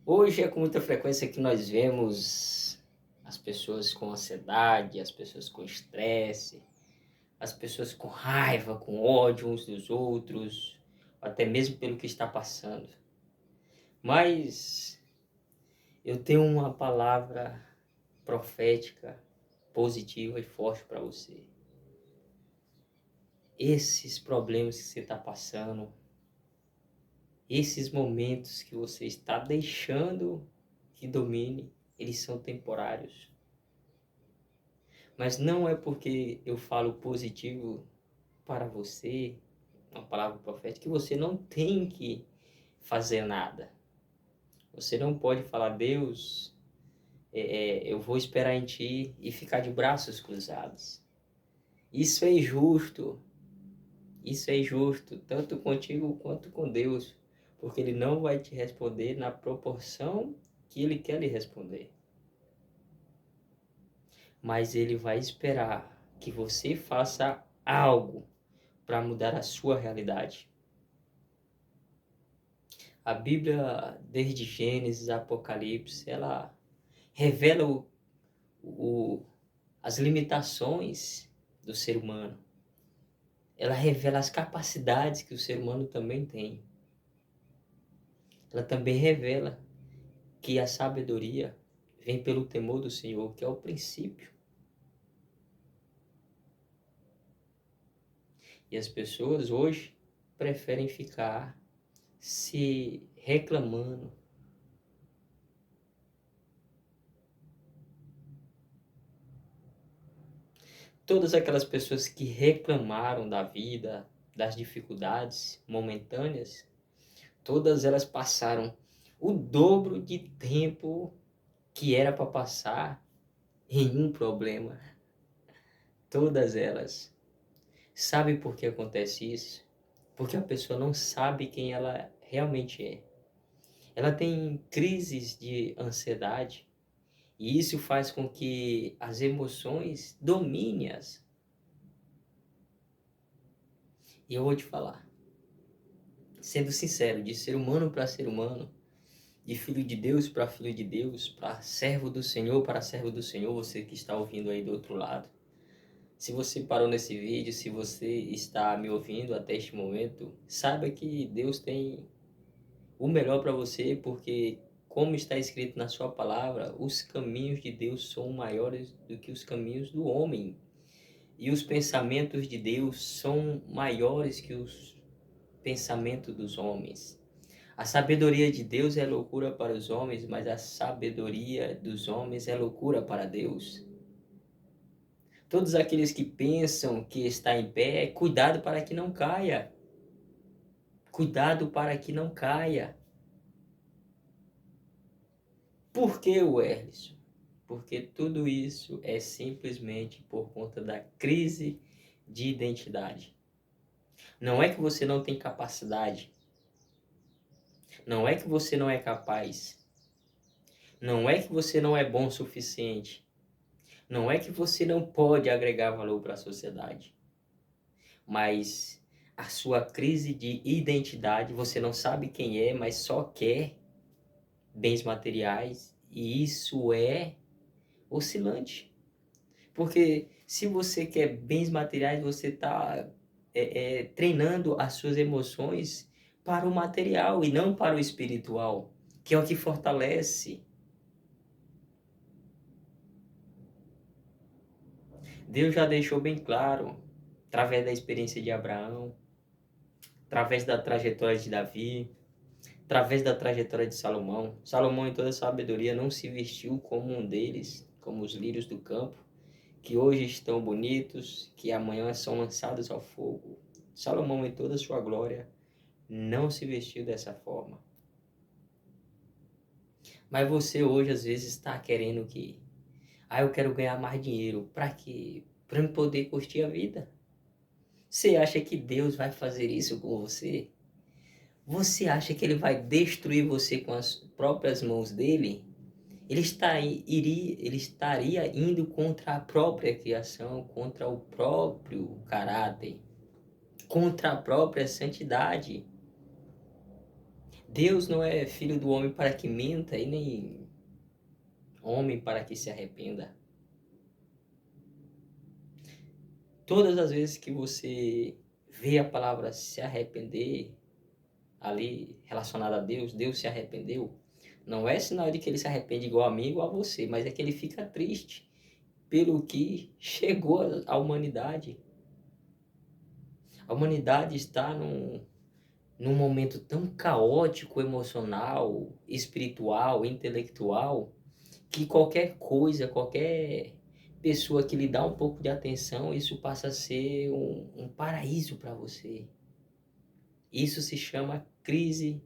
Hoje é com muita frequência que nós vemos as pessoas com ansiedade, as pessoas com estresse, as pessoas com raiva, com ódio uns dos outros, até mesmo pelo que está passando. Mas eu tenho uma palavra profética, positiva e forte para você. Esses problemas que você está passando, esses momentos que você está deixando que domine, eles são temporários. Mas não é porque eu falo positivo para você, uma palavra profética, que você não tem que fazer nada. Você não pode falar, Deus, eu vou esperar em Ti e ficar de braços cruzados. Isso é injusto. Isso é injusto, tanto contigo quanto com Deus, porque Ele não vai te responder na proporção que Ele quer lhe responder. Mas Ele vai esperar que você faça algo para mudar a sua realidade. A Bíblia, desde Gênesis a Apocalipse, ela revela o, as limitações do ser humano. Ela revela as capacidades que o ser humano também tem. Ela também revela que a sabedoria vem pelo temor do Senhor, que é o princípio. E as pessoas hoje preferem ficar se reclamando. Todas aquelas pessoas que reclamaram da vida, das dificuldades momentâneas, todas elas passaram o dobro de tempo que era para passar em um problema. Todas elas. Sabe por que acontece isso? Porque a pessoa não sabe quem ela realmente é. Ela tem crises de ansiedade e isso faz com que as emoções dominem-as. E eu vou te falar, sendo sincero, de ser humano para ser humano, de filho de Deus para filho de Deus, para servo do Senhor para servo do Senhor, você que está ouvindo aí do outro lado. Se você parou nesse vídeo, se você está me ouvindo até este momento, saiba que Deus tem o melhor para você, porque, como está escrito na sua palavra, os caminhos de Deus são maiores do que os caminhos do homem. E os pensamentos de Deus são maiores que os pensamentos dos homens. A sabedoria de Deus é loucura para os homens, mas a sabedoria dos homens é loucura para Deus. Todos aqueles que pensam que está em pé, cuidado para que não caia. Cuidado para que não caia. Por que, Werlison? Porque tudo isso é simplesmente por conta da crise de identidade. Não é que você não tem capacidade. Não é que você não é capaz. Não é que você não é bom o suficiente. Não é que você não pode agregar valor para a sociedade. Mas a sua crise de identidade, você não sabe quem é, mas só quer bens materiais. E isso é oscilante. Porque se você quer bens materiais, você está treinando as suas emoções para o material e não para o espiritual, que é o que fortalece. Deus já deixou bem claro, através da experiência de Abraão, através da trajetória de Davi, através da trajetória de Salomão. Salomão, em toda a sabedoria, não se vestiu como um deles, como os lírios do campo, que hoje estão bonitos, que amanhã são lançados ao fogo. Salomão, em toda a sua glória, não se vestiu dessa forma. Mas você hoje, às vezes, está querendo que... eu quero ganhar mais dinheiro. Para quê? Para eu poder curtir a vida. Você acha que Deus vai fazer isso com você? Você acha que Ele vai destruir você com as próprias mãos dele? Ele estaria indo contra a própria criação, contra o próprio caráter, contra a própria santidade. Deus não é filho do homem para que minta e nem homem para que se arrependa. Todas as vezes que você vê a palavra se arrepender, ali relacionada a Deus, Deus se arrependeu, não é sinal de que ele se arrepende igual a mim, igual a você, mas é que ele fica triste pelo que chegou à humanidade. A humanidade está num momento tão caótico, emocional, espiritual, intelectual, que qualquer coisa, qualquer pessoa que lhe dá um pouco de atenção, isso passa a ser um paraíso para você. Isso se chama crise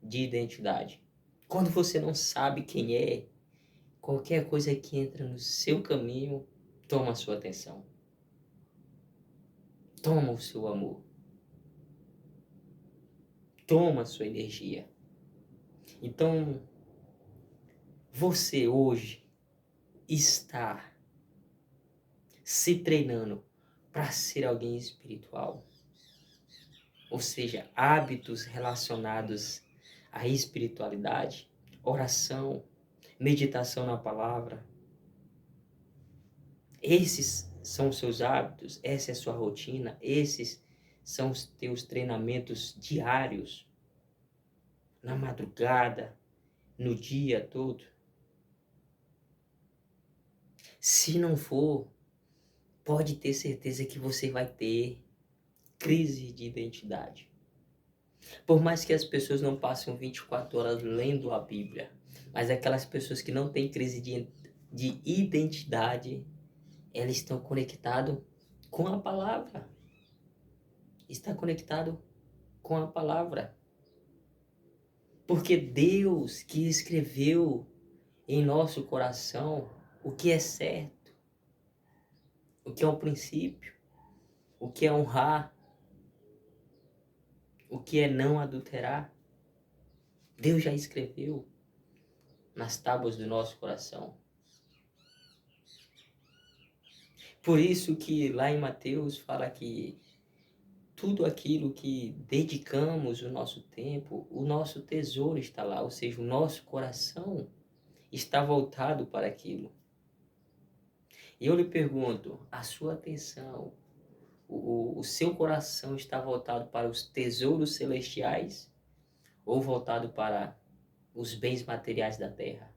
de identidade. Quando você não sabe quem é, qualquer coisa que entra no seu caminho toma a sua atenção, toma o seu amor, toma a sua energia. Então, você hoje está se treinando para ser alguém espiritual. Ou seja, hábitos relacionados à espiritualidade, oração, meditação na palavra. Esses são os seus hábitos, essa é a sua rotina, esses são os teus treinamentos diários, na madrugada, no dia todo. Se não for, pode ter certeza que você vai ter crise de identidade. Por mais que as pessoas não passem 24 horas lendo a Bíblia, mas aquelas pessoas que não têm crise de identidade, elas estão conectadas com a palavra. Está conectado com a palavra. Porque Deus que escreveu em nosso coração o que é certo, o que é um princípio, o que é honrar, o que é não adulterar. Deus já escreveu nas tábuas do nosso coração. Por isso que lá em Mateus fala que tudo aquilo que dedicamos o nosso tempo, o nosso tesouro está lá, ou seja, o nosso coração está voltado para aquilo. E eu lhe pergunto, a sua atenção, o seu coração está voltado para os tesouros celestiais ou voltado para os bens materiais da terra?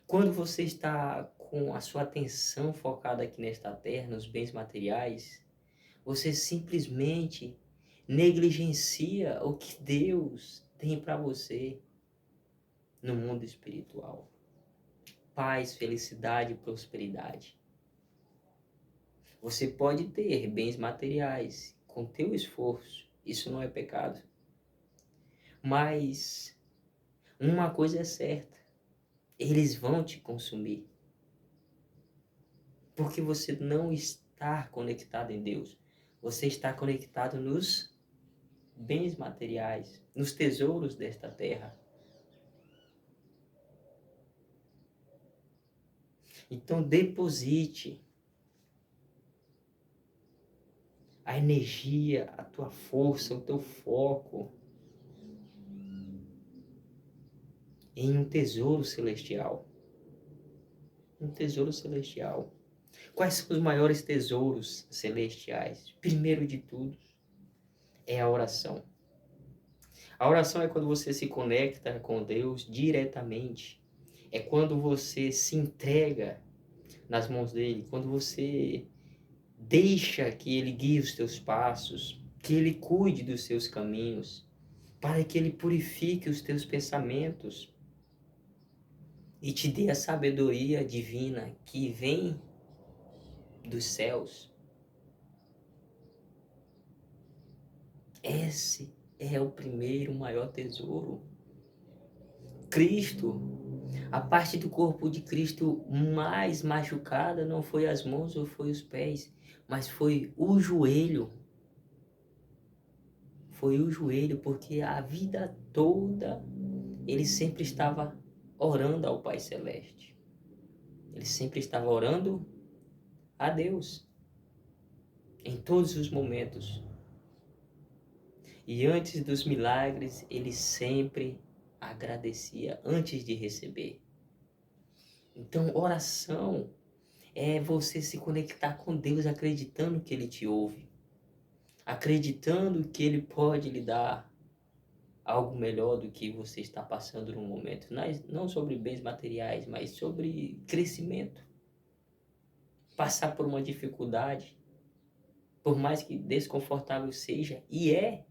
Quando você está com a sua atenção focada aqui nesta terra, nos bens materiais, você simplesmente negligencia o que Deus tem para você no mundo espiritual. Paz, felicidade e prosperidade. Você pode ter bens materiais com teu esforço, isso não é pecado. Mas uma coisa é certa, eles vão te consumir. Porque você não está conectado em Deus. Você está conectado nos bens materiais, nos tesouros desta terra. Então deposite a energia, a tua força, o teu foco em um tesouro celestial. Um tesouro celestial. Quais são os maiores tesouros celestiais? Primeiro de tudo é a oração. A oração é quando você se conecta com Deus diretamente. É quando você se entrega nas mãos dele, quando você deixa que ele guie os teus passos, que ele cuide dos seus caminhos, para que ele purifique os teus pensamentos e te dê a sabedoria divina que vem dos céus. Esse é o primeiro maior tesouro. Cristo, a parte do corpo de Cristo mais machucada não foi as mãos ou foi os pés, mas foi o joelho. Foi o joelho, porque a vida toda ele sempre estava orando ao Pai Celeste. Ele sempre estava orando a Deus em todos os momentos. E antes dos milagres, ele sempre agradecia antes de receber. Então, oração é você se conectar com Deus acreditando que Ele te ouve, acreditando que Ele pode lhe dar algo melhor do que você está passando no momento. Não sobre bens materiais, mas sobre crescimento. Passar por uma dificuldade, por mais que desconfortável seja, e é.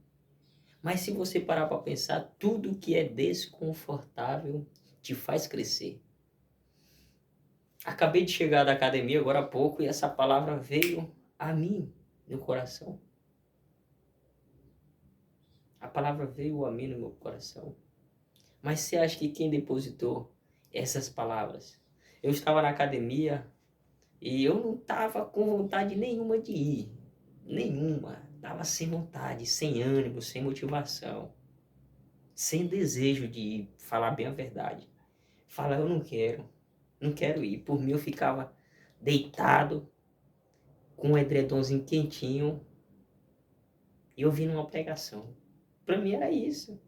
Mas se você parar para pensar, tudo que é desconfortável te faz crescer. Acabei de chegar da academia agora há pouco e essa palavra veio a mim no coração. A palavra veio a mim no meu coração. Mas você acha que quem depositou essas palavras? Eu estava na academia e eu não estava com vontade nenhuma de ir. Nenhuma. Estava sem vontade, sem ânimo, sem motivação. Sem desejo de ir, falar bem a verdade. Falar, eu não quero ir. Por mim eu ficava deitado, com um edredomzinho quentinho, e ouvindo uma pregação. Para mim era isso.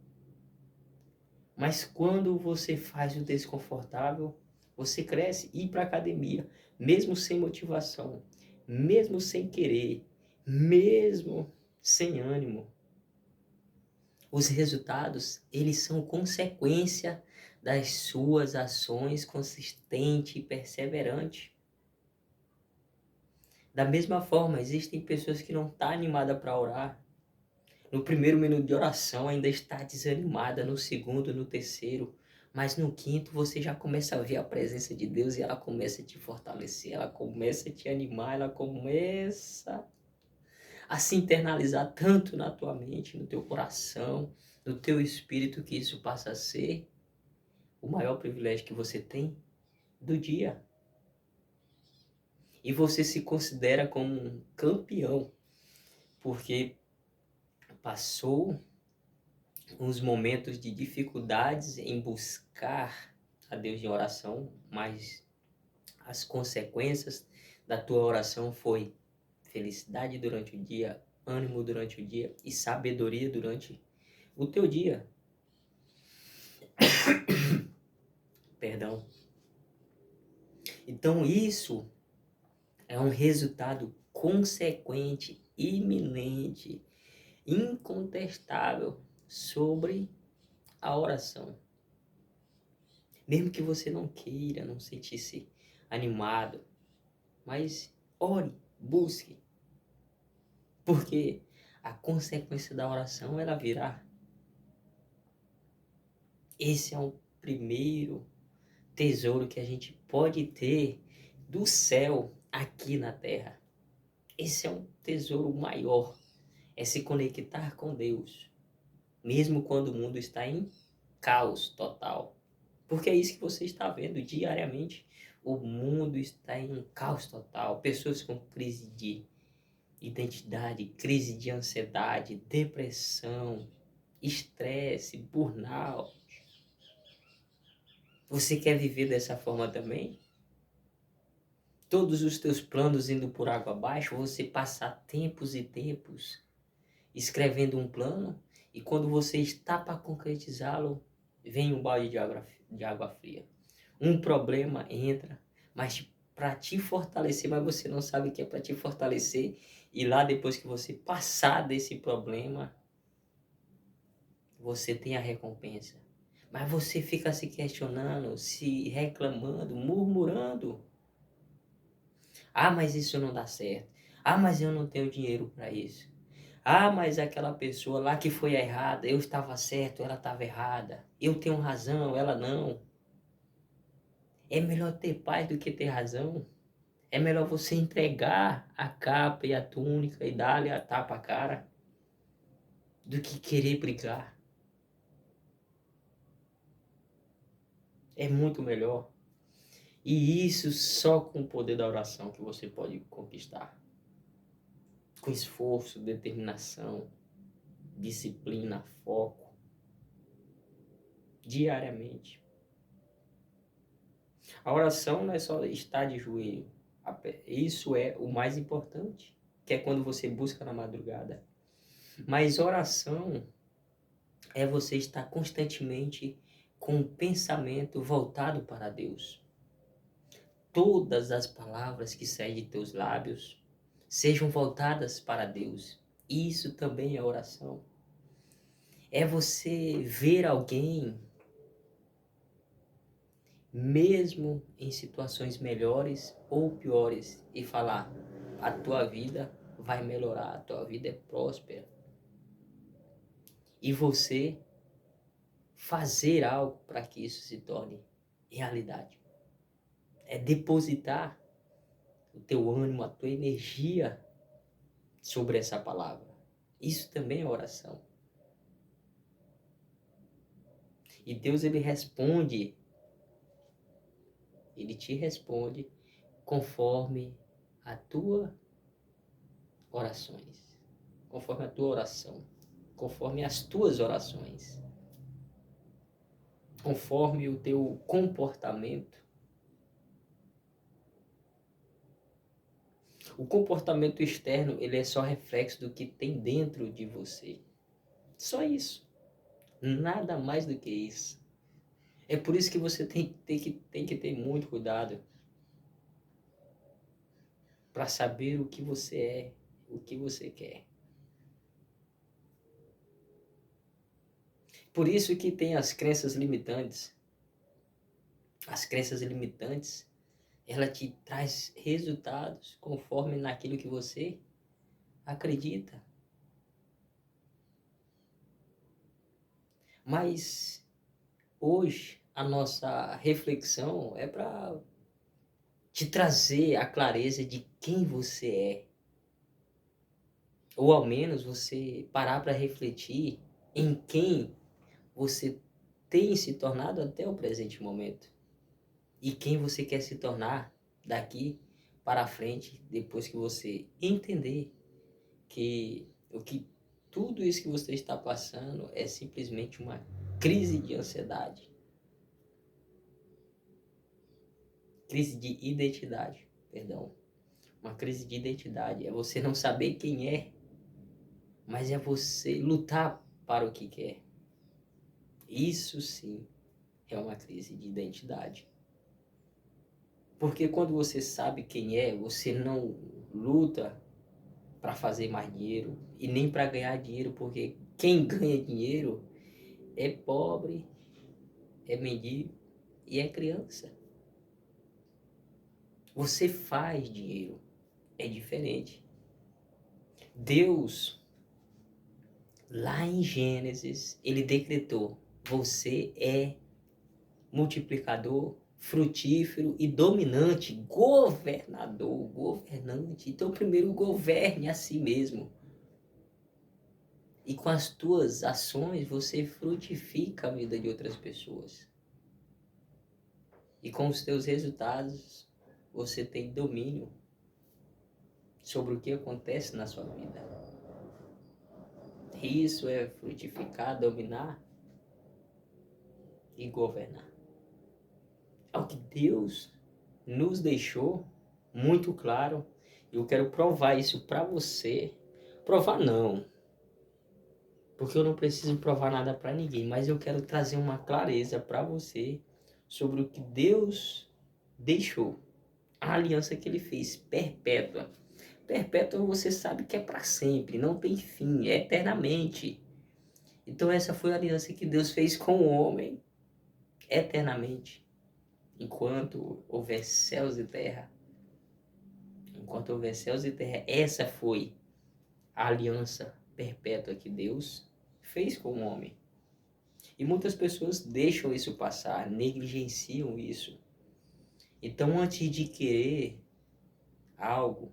Mas quando você faz o desconfortável, você cresce e ir para a academia, mesmo sem motivação, mesmo sem querer, mesmo sem ânimo. Os resultados, eles são consequência das suas ações consistente e perseverante. Da mesma forma, existem pessoas que não estão animadas para orar. No primeiro minuto de oração ainda está desanimada, no segundo, no terceiro, mas no quinto você já começa a ver a presença de Deus e ela começa a te fortalecer, ela começa a te animar, ela começa a se internalizar tanto na tua mente, no teu coração, no teu espírito, que isso passa a ser o maior privilégio que você tem do dia. E você se considera como um campeão, porque passou uns momentos de dificuldades em buscar a Deus em oração, mas as consequências da tua oração foi felicidade durante o dia, ânimo durante o dia e sabedoria durante o teu dia. Perdão. Então isso é um resultado consequente, iminente, incontestável sobre a oração. Mesmo que você não queira, não sentisse animado, mas ore, busque. Porque a consequência da oração ela virá. Esse é o primeiro tesouro que a gente pode ter do céu aqui na terra. Esse é um tesouro maior. É se conectar com Deus. Mesmo quando o mundo está em caos total. Porque é isso que você está vendo diariamente. O mundo está em um caos total. Pessoas com crise de identidade, crise de ansiedade, depressão, estresse, burnout. Você quer viver dessa forma também? Todos os teus planos indo por água abaixo, você passar tempos e tempos escrevendo um plano e quando você está para concretizá-lo, vem um balde de água fria. Um problema entra, mas para te fortalecer, mas você não sabe o que é para te fortalecer. E lá depois que você passar desse problema, você tem a recompensa. Mas você fica se questionando, se reclamando, murmurando. Ah, mas isso não dá certo. Ah, mas eu não tenho dinheiro para isso. Ah, mas aquela pessoa lá que foi errada, eu estava certo, ela estava errada. Eu tenho razão, ela não. É melhor ter paz do que ter razão. É melhor você entregar a capa e a túnica e dar-lhe a tapa à cara do que querer brigar. É muito melhor. E isso só com o poder da oração que você pode conquistar. Com esforço, determinação, disciplina, foco, diariamente. A oração não é só estar de joelho. Isso é o mais importante, que é quando você busca na madrugada. Mas oração é você estar constantemente com o pensamento voltado para Deus. Todas as palavras que saem de teus lábios sejam voltadas para Deus. Isso também é oração. É você ver alguém, mesmo em situações melhores ou piores, e falar: a tua vida vai melhorar, a tua vida é próspera. E você fazer algo para que isso se torne realidade. É depositar o teu ânimo, a tua energia sobre essa palavra. Isso também é oração. E Deus, ele te responde conforme a tua orações, conforme a tua oração, conforme as tuas orações, conforme o teu comportamento. O comportamento externo, ele é só reflexo do que tem dentro de você. Só isso. Nada mais do que isso. É por isso que você tem que ter muito cuidado para saber o que você é, o que você quer. Por isso que tem as crenças limitantes. As crenças limitantes, ela te traz resultados conforme naquilo que você acredita. Mas hoje a nossa reflexão é para te trazer a clareza de quem você é. Ou ao menos você parar para refletir em quem você tem se tornado até o presente momento. E quem você quer se tornar daqui para frente, depois que você entender que tudo isso que você está passando é simplesmente uma crise de ansiedade, crise de identidade, perdão. Uma crise de identidade é você não saber quem é, mas é você lutar para o que quer. Isso sim é uma crise de identidade. Porque quando você sabe quem é, você não luta para fazer mais dinheiro e nem para ganhar dinheiro, porque quem ganha dinheiro é pobre, é mendigo e é criança. Você faz dinheiro, é diferente. Deus, lá em Gênesis, ele decretou: você é multiplicador, frutífero e dominante, governador, governante. Então, primeiro governe a si mesmo. E com as tuas ações, você frutifica a vida de outras pessoas. E com os teus resultados, você tem domínio sobre o que acontece na sua vida. Isso é frutificar, dominar e governar. É o que Deus nos deixou muito claro. Eu quero provar isso para você. Provar não, porque eu não preciso provar nada para ninguém, mas eu quero trazer uma clareza para você sobre o que Deus deixou. A aliança que ele fez, perpétua. Perpétua você sabe que é para sempre, não tem fim, é eternamente. Então essa foi a aliança que Deus fez com o homem, eternamente. Enquanto houver céus e terra, enquanto houver céus e terra, essa foi a aliança perpétua que Deus fez com o homem. E muitas pessoas deixam isso passar, negligenciam isso. Então, antes de querer algo,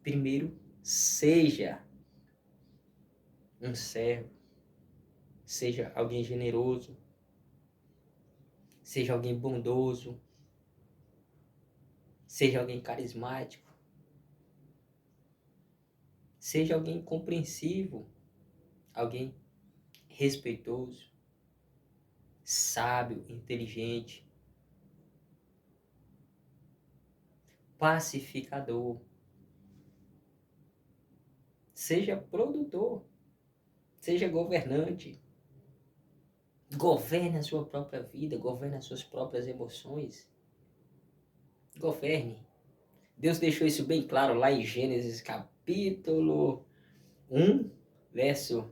primeiro seja um servo, seja alguém generoso, seja alguém bondoso, seja alguém carismático, seja alguém compreensivo, alguém respeitoso, sábio, inteligente, pacificador, Seja produtor, seja governante. Governe a sua própria vida, governe as suas próprias emoções. Governe. Deus deixou isso bem claro lá em Gênesis capítulo 1, verso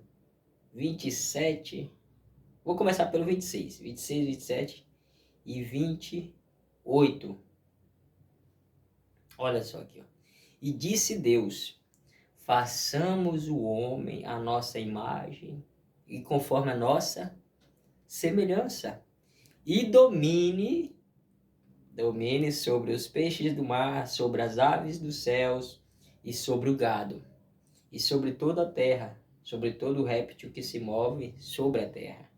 27. Vou começar pelo 26, 27 e 28. Olha só aqui, ó. E disse Deus: façamos o homem à nossa imagem e conforme a nossa semelhança, e domine sobre os peixes do mar, sobre as aves dos céus e sobre o gado, e sobre toda a terra, sobre todo o réptil que se move sobre a terra.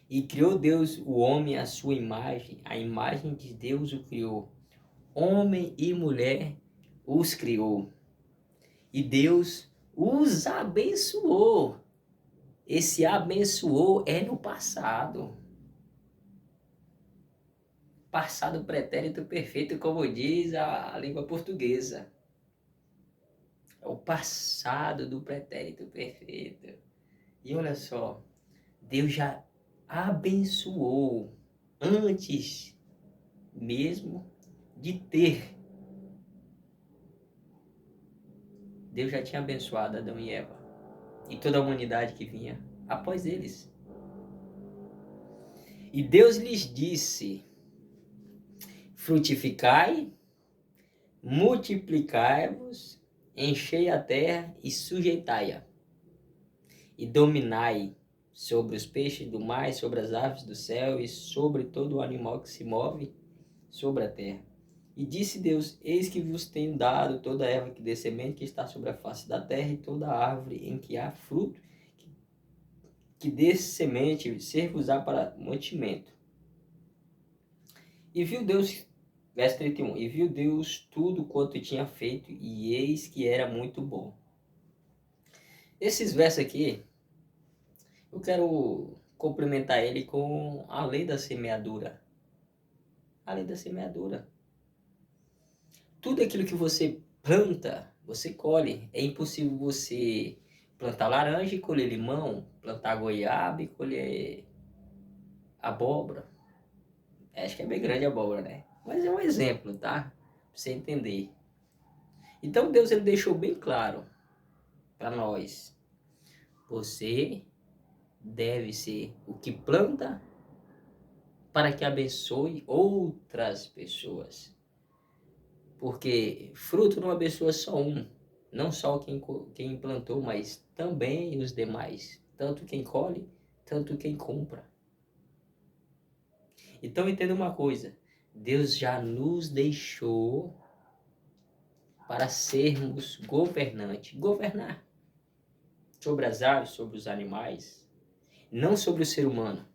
E criou Deus o homem à sua imagem, a imagem de Deus o criou. Homem e mulher os criou. E Deus os abençoou. Esse abençoou é no passado. Passado pretérito perfeito, como diz a língua portuguesa. É o passado do pretérito perfeito. E olha só, Deus já abençoou antes mesmo de ter. Deus já tinha abençoado Adão e Eva e toda a humanidade que vinha após eles. E Deus lhes disse: frutificai, multiplicai-vos, enchei a terra e sujeitai-a, e dominai sobre os peixes do mar, sobre as aves do céu e sobre todo o animal que se move sobre a terra. E disse Deus: eis que vos tenho dado toda a erva que dê semente que está sobre a face da terra, e toda a árvore em que há fruto que dê semente, ser-vos-á para mantimento. E viu Deus, verso 31, e viu Deus tudo quanto tinha feito, e eis que era muito bom. Esses versos aqui, eu quero complementar ele com a lei da semeadura. A lei da semeadura. Tudo aquilo que você planta, você colhe. É impossível você plantar laranja e colher limão, plantar goiaba e colher abóbora. Acho que é bem grande a abóbora, né? Mas é um exemplo, tá? Pra você entender. Então Deus ele deixou bem claro para nós. Você deve ser o que planta para que abençoe outras pessoas. Porque fruto não abençoa só um. Não só quem plantou, mas também os demais. Tanto quem colhe, tanto quem compra. Então entenda uma coisa. Deus já nos deixou para sermos governantes. Governar sobre as aves, sobre os animais, não sobre o ser humano.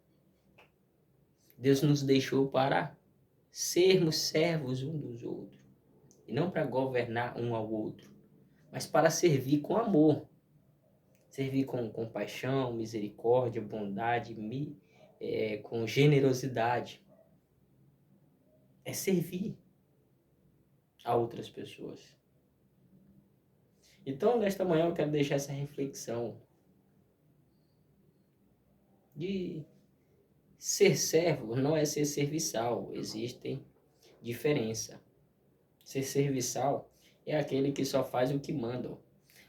Deus nos deixou para sermos servos um dos outros. E não para governar um ao outro, mas para servir com amor. Servir com compaixão, misericórdia, bondade, com generosidade. É servir a outras pessoas. Então, nesta manhã, eu quero deixar essa reflexão de ser servo não é ser serviçal, existem diferença. Ser serviçal é aquele que só faz o que mandam.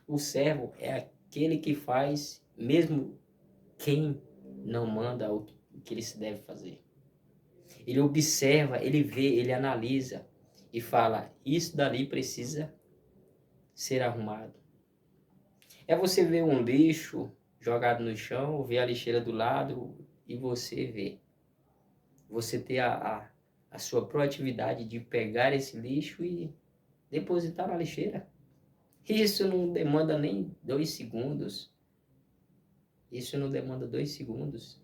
O servo é aquele que faz mesmo quem não manda o que ele se deve fazer. Ele observa, ele vê, ele analisa e fala: isso dali precisa ser arrumado. É você ver um lixo jogado no chão, ver a lixeira do lado e você ver. Você ter a sua proatividade de pegar esse lixo e depositar na lixeira. Isso não demanda nem 2 segundos. Isso não demanda 2 segundos.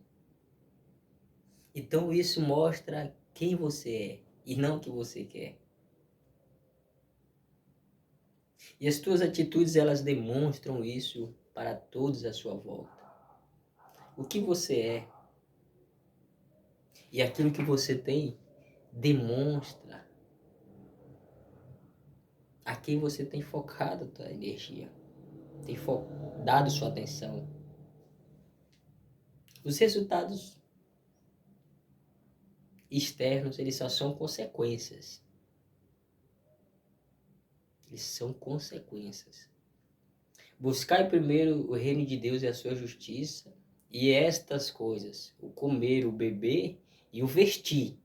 Então isso mostra quem você é e não o que você quer. E as tuas atitudes, elas demonstram isso para todos à sua volta. O que você é e aquilo que você tem demonstra a quem você tem focado a tua energia. tem dado sua atenção. Os resultados externos, eles só são consequências. Eles são consequências. Buscai primeiro o reino de Deus e a sua justiça, e estas coisas, o comer, o beber e o vestir,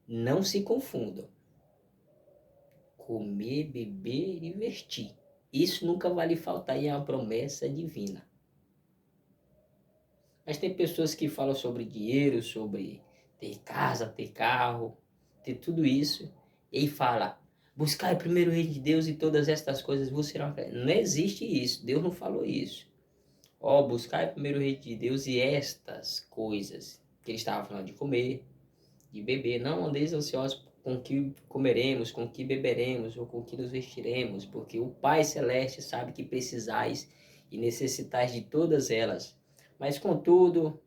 não se confundam. Comer, beber e vestir. Isso nunca vai lhe faltar e é uma promessa divina. Mas tem pessoas que falam sobre dinheiro, sobre ter casa, ter carro, ter tudo isso, e fala: buscar primeiro o reino de Deus e todas estas coisas vos serão. Não existe isso, Deus não falou isso. Buscar primeiro o reino de Deus e estas coisas, que ele estava falando de comer, de beber. Não andeis ansiosos com o que comeremos, com o que beberemos ou com o que nos vestiremos, porque o Pai Celeste sabe que precisais e necessitais de todas elas. Mas contudo,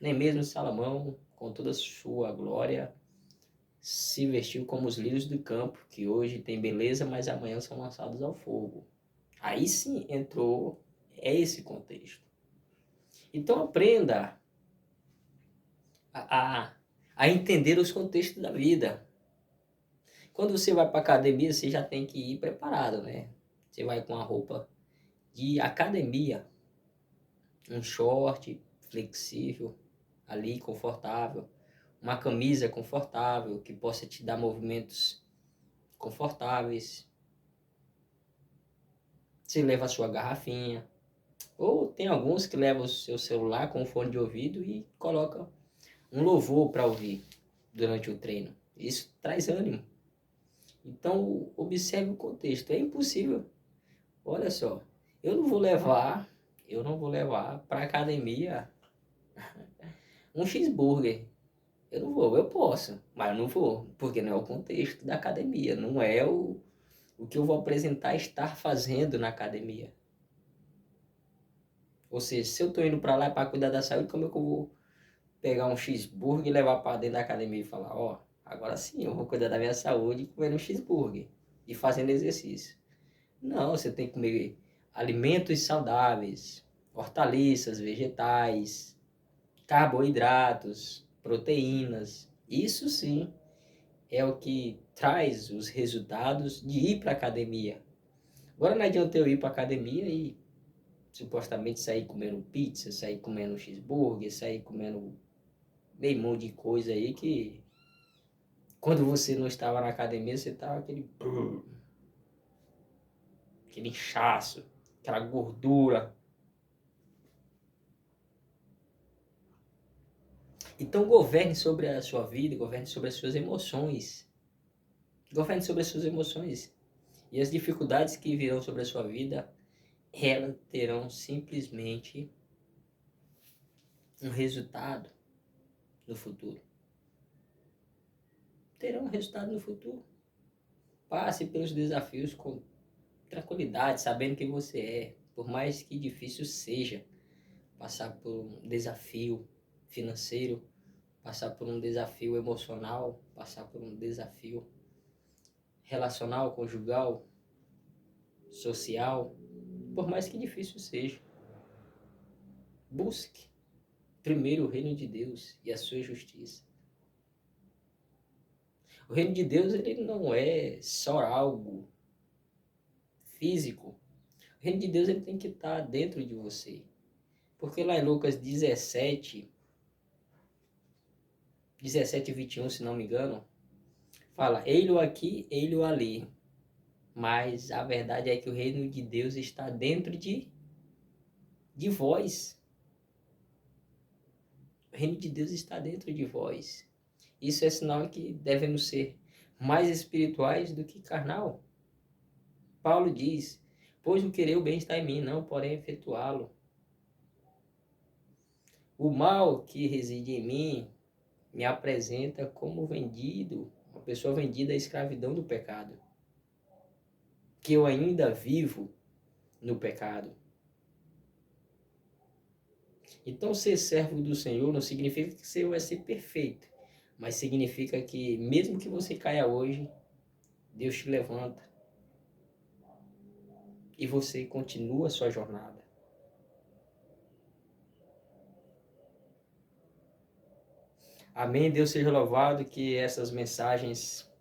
nem mesmo Salomão, com toda a sua glória, se vestiu como os lírios do campo, que hoje tem beleza, mas amanhã são lançados ao fogo. Aí sim entrou esse contexto. Então aprenda a entender os contextos da vida. Quando você vai para academia, você já tem que ir preparado, né? Você vai com a roupa de academia, um short flexível, ali confortável, uma camisa confortável que possa te dar movimentos confortáveis. Você leva a sua garrafinha, ou tem alguns que levam o seu celular com fone de ouvido e coloca um louvor para ouvir durante o treino. Isso traz ânimo. Então observe o contexto. É impossível. Olha só, eu não vou levar para academia um cheeseburger. Eu não vou, eu posso, mas eu não vou, porque não é o contexto da academia, não é o que eu vou apresentar estar fazendo na academia. Ou seja, se eu estou indo para lá para cuidar da saúde, como é que eu vou pegar um cheeseburger e levar para dentro da academia e falar, agora sim, eu vou cuidar da minha saúde comendo um cheeseburger e fazendo exercício. Não, você tem que comer alimentos saudáveis, hortaliças, vegetais, carboidratos, proteínas. Isso sim é o que traz os resultados de ir para a academia. Agora não adianta eu ir para a academia e supostamente sair comendo pizza, sair comendo cheeseburger, sair comendo meio monte de coisa aí que quando você não estava na academia você estava aquele inchaço, aquela gordura. Então governe sobre a sua vida, governe sobre as suas emoções. Governe sobre as suas emoções. E as dificuldades que virão sobre a sua vida, elas terão simplesmente um resultado no futuro. Terão um resultado no futuro. Passe pelos desafios com tranquilidade, sabendo quem você é. Por mais que difícil seja passar por um desafio financeiro, passar por um desafio emocional, passar por um desafio relacional, conjugal, social, por mais que difícil seja. Busque primeiro o reino de Deus e a sua justiça. O reino de Deus, ele não é só algo físico. O reino de Deus, ele tem que estar dentro de você. Porque lá em Lucas 17 e 21, se não me engano, fala, ei-lo aqui, ei-lo ali. Mas a verdade é que o reino de Deus está dentro de vós. O reino de Deus está dentro de vós. Isso é sinal que devemos ser mais espirituais do que carnal. Paulo diz, pois o querer o bem está em mim, não porém efetuá-lo. O mal que reside em mim me apresenta como vendido, uma pessoa vendida à escravidão do pecado. Que eu ainda vivo no pecado. Então, ser servo do Senhor não significa que você vai ser perfeito, mas significa que, mesmo que você caia hoje, Deus te levanta. e você continua a sua jornada. Amém. Deus seja louvado, que essas mensagens